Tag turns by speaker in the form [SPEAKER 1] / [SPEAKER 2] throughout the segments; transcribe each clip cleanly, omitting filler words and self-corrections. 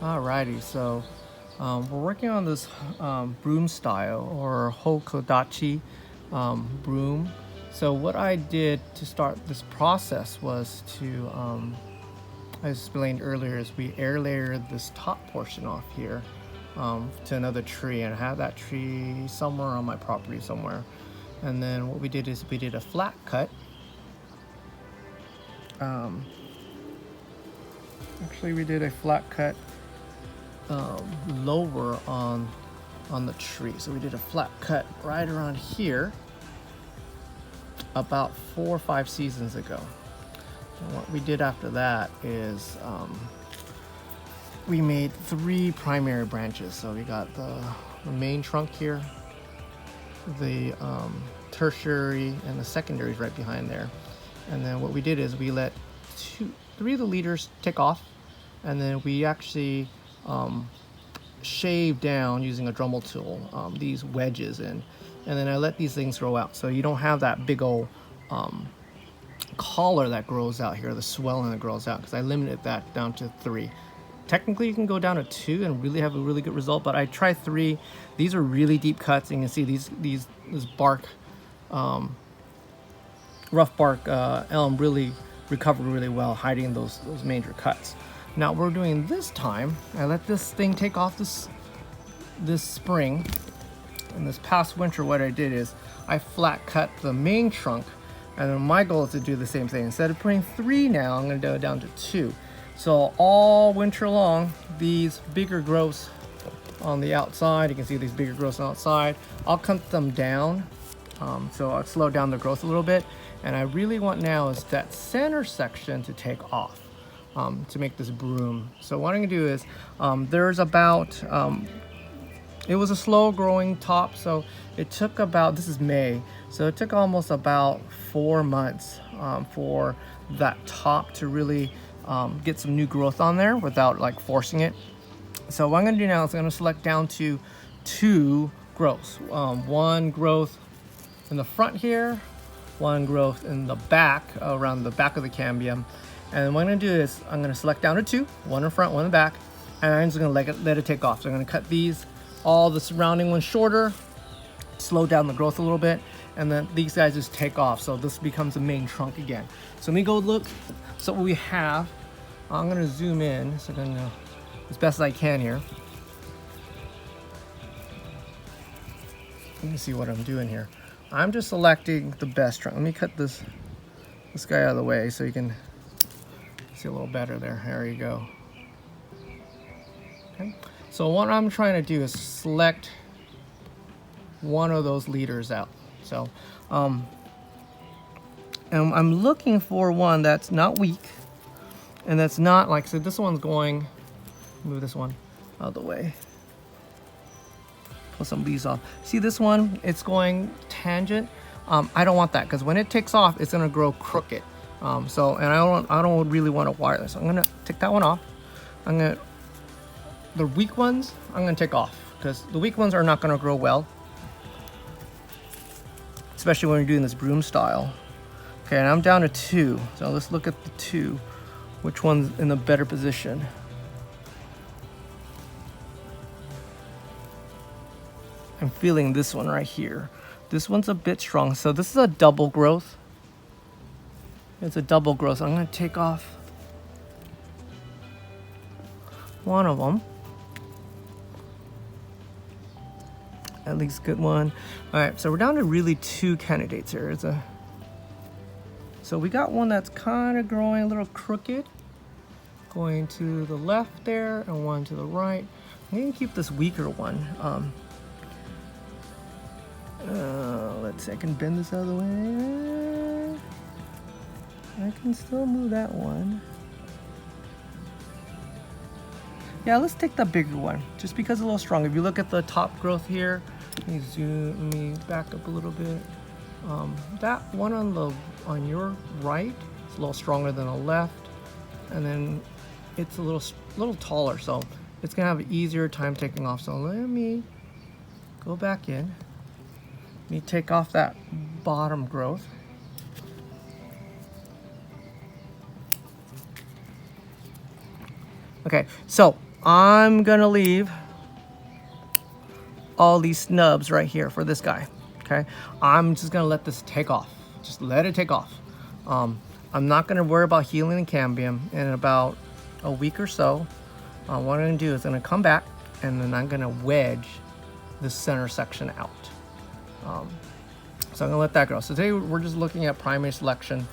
[SPEAKER 1] Alrighty, so we're working on this broom style or Hokidachi broom. So what I did to start this process was to, I explained earlier, is we air layered this top portion off here to another tree, and I have that tree somewhere on my property somewhere. And then what we did is we did a flat cut. Actually, we did a flat cut lower on the tree. So we did a flat cut right around here about 4 or 5 seasons ago. And what we did after that is we made 3 primary branches. So we got the main trunk here, the tertiary, and the secondary is right behind there. And then what we did is we let 3 of the leaders take off, and then we actually shave down using a Dremel tool these wedges in, and then I let these things grow out, so you don't have that big old collar that grows out here, the swelling that grows out, because I limited that down to 3. Technically you can go down to 2 and really have a really good result, but I tried 3. These are really deep cuts, and you can see this bark, rough bark elm really recovered really well, hiding those major cuts. Now we're doing this time, I let this thing take off this spring, and this past winter what I did is I flat cut the main trunk, and then my goal is to do the same thing. Instead of putting 3 now, I'm going to go down to 2. So all winter long, these bigger growths on the outside, you can see these bigger growths on the outside, I'll cut them down, so I'll slow down the growth a little bit. And I really want now is that center section to take off to make this broom. So what I'm gonna do is there's about, it was a slow growing top, so it took about, this is May, so it took almost about 4 months for that top to really get some new growth on there without like forcing it. So what I'm gonna do now is I'm gonna select down to 2 growths. 1 growth in the front here, 1 growth in the back, around the back of the cambium. And what I'm gonna do is I'm gonna select down to 2, 1 in front, 1 in the back, and I'm just gonna let it take off. So I'm gonna cut all the surrounding ones shorter, slow down the growth a little bit, and then these guys just take off. So this becomes the main trunk again. So let me go look. So what we have, I'm gonna zoom in so then as best as I can here. Let me see what I'm doing here. I'm just selecting the best trunk. Let me cut this guy out of the way so you can see a little better there. There you go. Okay. So what I'm trying to do is select one of those leaders out. So, and I'm looking for one that's not weak, and that's not like, so this one's going, move this one out of the way. Pull some of these off. See this one? It's going tangent. I don't want that, because when it takes off, it's gonna grow crooked. So, and I don't really want to wire this. So I'm gonna take that one off. The weak ones, I'm gonna take off, because the weak ones are not gonna grow well, especially when you're doing this broom style. Okay, and I'm down to 2. So let's look at the 2. Which one's in a better position? I'm feeling this one right here. This one's a bit strong. So this is a double growth. It's a double growth. I'm gonna take off one of them. At least good one. All right, so we're down to really 2 candidates here. So we got one that's kind of growing a little crooked, going to the left there, and one to the right. I'm gonna keep this weaker one. Let's see, I can bend this out of the way. I can still move that one. Yeah, let's take the bigger one, just because it's a little strong. If you look at the top growth here, let me back up a little bit. That one on your right is a little stronger than the left, and then it's a little taller, so it's gonna have an easier time taking off. So let me go back in. Let me take off that bottom growth. Okay, so I'm gonna leave all these snubs right here for this guy, okay? I'm just gonna let this take off. Just let it take off. I'm not gonna worry about healing the cambium. In about a week or so, what I'm gonna do is I'm gonna come back and then I'm gonna wedge the center section out. So I'm gonna let that go. So today we're just looking at primary selection.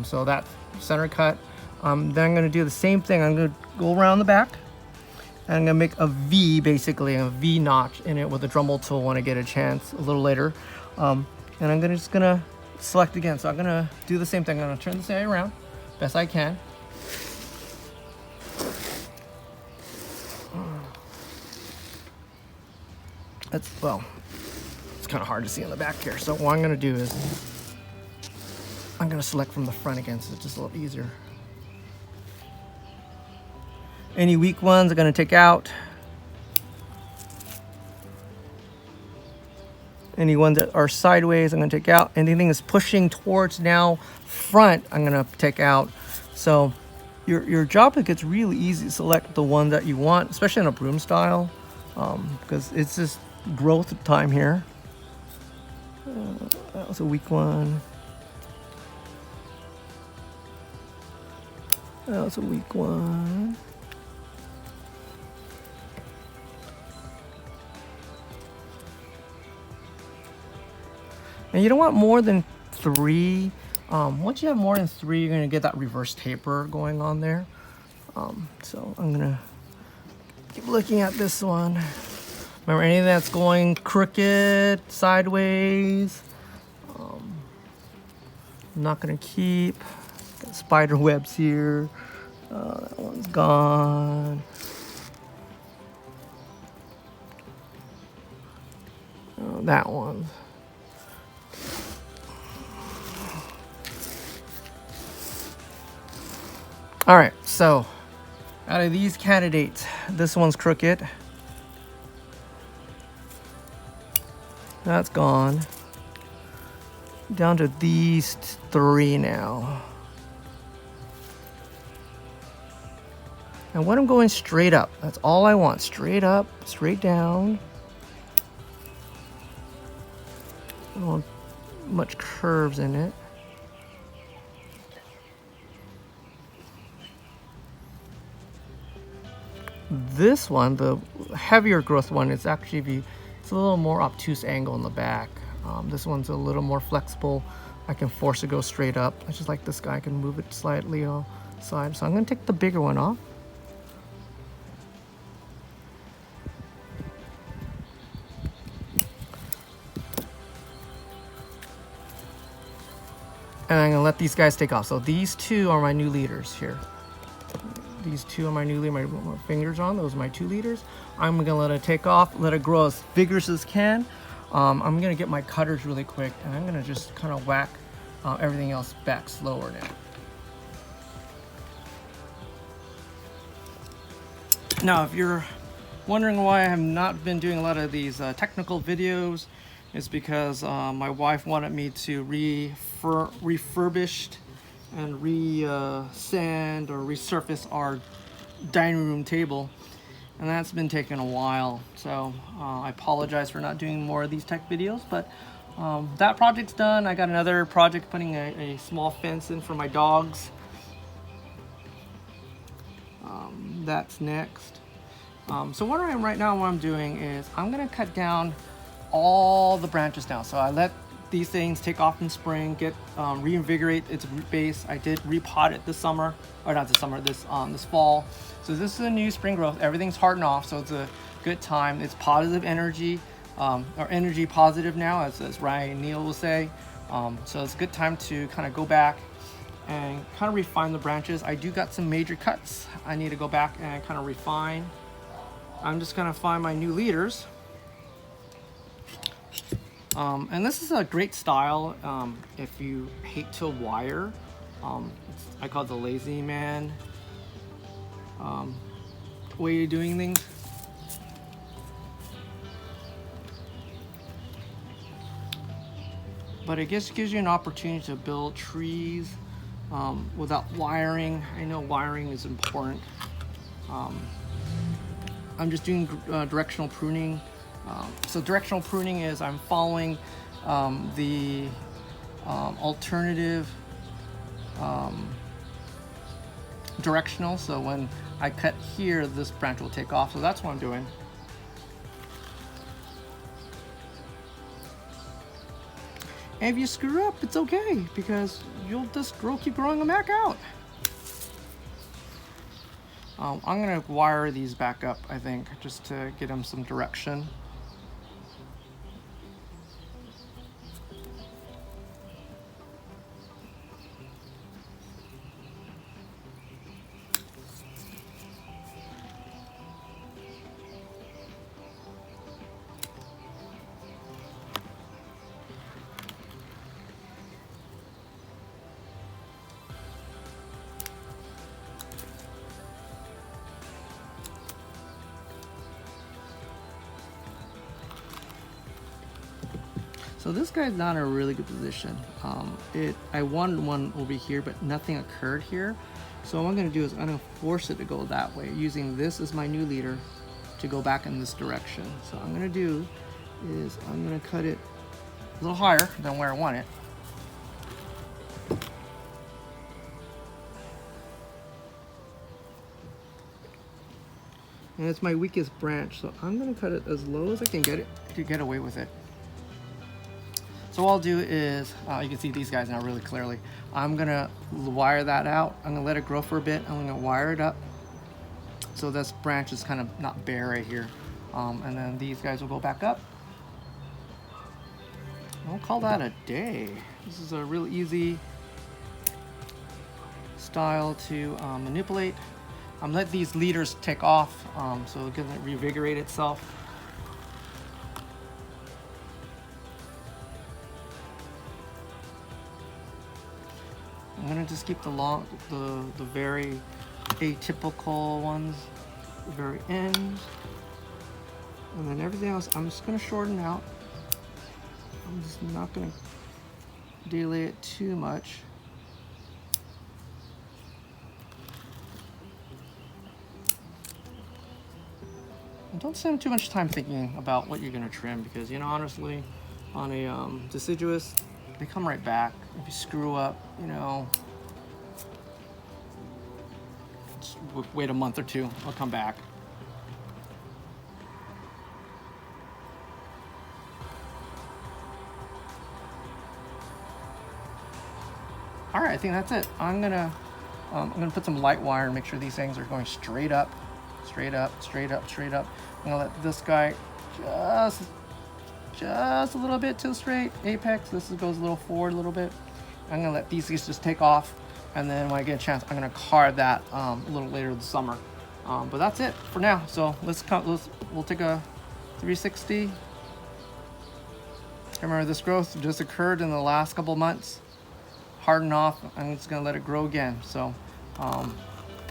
[SPEAKER 1] So that center cut. Then I'm gonna do the same thing. I'm gonna go around the back and I'm gonna make a V, basically a V notch in it with a Dremel tool when I get a chance a little later. And I'm just gonna select again. So I'm gonna do the same thing. I'm gonna turn this area around best I can. Well, it's kind of hard to see in the back here. So what I'm gonna do is I'm gonna select from the front again, so it's just a little easier. Any weak ones I'm gonna take out. Any ones that are sideways I'm gonna take out. Anything that's pushing towards now front I'm gonna take out. So your job, it gets really easy to select the one that you want, especially in a broom style, because it's just growth time here. That was a weak one. That was a weak one. And you don't want more than 3. Once you have more than 3, you're gonna get that reverse taper going on there. So I'm gonna keep looking at this one. Remember, anything that's going crooked, sideways, I'm not gonna keep. Got spider webs here. That one's gone. That one. All right, so out of these candidates, this one's crooked. That's gone. Down to these 3 now. And when I'm going straight up, that's all I want. Straight up, straight down. I don't want much curves in it. This one, the heavier growth one, it's actually it's a little more obtuse angle in the back. This one's a little more flexible. I can force it to go straight up. I just like this guy. I can move it slightly side. So I'm gonna take the bigger one off. And I'm gonna let these guys take off. So these 2 are my new leaders here. These 2 are my new leaders. My fingers on, those are my 2 leaders. I'm gonna let it take off, let it grow as vigorous as can. I'm gonna get my cutters really quick and I'm gonna just kind of whack everything else back slower now. Now, if you're wondering why I have not been doing a lot of these technical videos, it's because my wife wanted me to refurbish and sand or resurface our dining room table, and that's been taking a while. So I apologize for not doing more of these tech videos, but that project's done. I got another project putting a small fence in for my dogs. That's next. So what I'm doing is I'm gonna cut down all the branches down. So I let these things take off in spring, reinvigorate its root base. I did repot it this summer, or not this summer, this fall. So this is a new spring growth. Everything's hardened off, so it's a good time. It's positive energy, or energy positive now, as Ryan Neal will say. So it's a good time to kind of go back and kind of refine the branches. I do got some major cuts I need to go back and kind of refine. I'm just gonna find my new leaders. And this is a great style if you hate to wire. I call it the lazy man way of doing things. But it just gives you an opportunity to build trees without wiring. I know wiring is important. I'm just doing directional pruning. So directional pruning is I'm following the alternative directional. So when I cut here, this branch will take off. So that's what I'm doing. And if you screw up, it's okay, because you'll just keep growing them back out. I'm gonna wire these back up, I think, just to get them some direction. So this guy's not in a really good position. I wanted one over here, but nothing occurred here. So what I'm gonna do is I'm gonna force it to go that way, using this as my new leader to go back in this direction. So what I'm gonna do is I'm gonna cut it a little higher than where I want it. And it's my weakest branch, so I'm gonna cut it as low as I can get it to get away with it. So what I'll do is, you can see these guys now really clearly. I'm gonna wire that out. I'm gonna let it grow for a bit. I'm gonna wire it up so this branch is kind of not bare right here. And then these guys will go back up. We'll call that a day. This is a real easy style to manipulate. Let these leaders take off so it can revigorate itself. I'm gonna just keep the very atypical ones at the very end, and then everything else I'm just gonna shorten out. I'm just not gonna delay it too much. And don't spend too much time thinking about what you're gonna trim, because honestly, on a deciduous, they come right back. If you screw up, just wait a month or two, they'll come back. All right, I think that's it. I'm gonna put some light wire and make sure these things are going straight up, straight up, straight up, straight up. I'm gonna let this guy just a little bit to the straight apex. This goes a little forward a little bit. I'm gonna let these guys just take off, and then when I get a chance, I'm gonna carve that a little later this summer. But that's it for now. So we'll take a 360. Remember, this growth just occurred in the last couple of months. Harden off. I'm just gonna let it grow again. So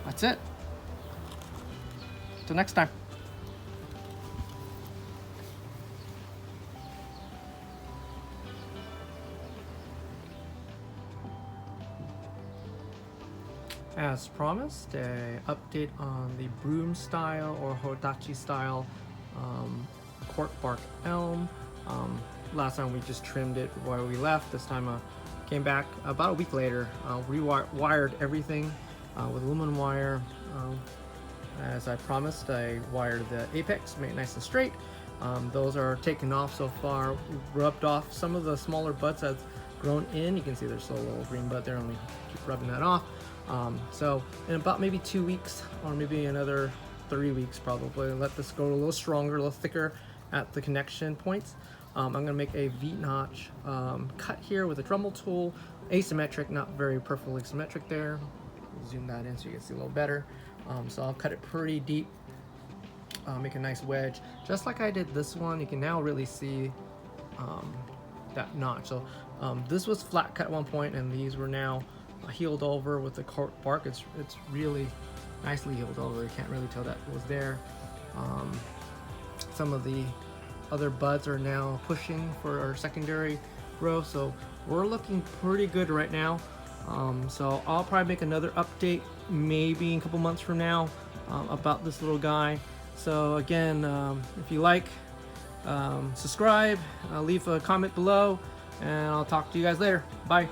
[SPEAKER 1] that's it. Till next time. As promised, an update on the Broom style or Hokidachi style cork bark elm. Last time we just trimmed it while we left. This time I came back about a week later, rewired everything with aluminum wire. As I promised, I wired the apex, made it nice and straight. Those are taken off so far. We rubbed off some of the smaller buds that's grown in. You can see there's still a little green bud there, and we keep rubbing that off. So in about maybe 2 weeks, or maybe another 3 weeks probably, let this go a little stronger, a little thicker at the connection points. I'm gonna make a V-notch cut here with a Dremel tool, asymmetric, not very perfectly symmetric there. Zoom that in so you can see a little better. So I'll cut it pretty deep, make a nice wedge. Just like I did this one, you can now really see that notch. So this was flat cut at one point, and these were now healed over with the cork bark. It's really nicely healed over. You can't really tell that it was there. Some of the other buds are now pushing for our secondary growth, so we're looking pretty good right now. So I'll probably make another update maybe in a couple months from now about this little guy. So again, if you like, subscribe, leave a comment below, and I'll talk to you guys later. Bye.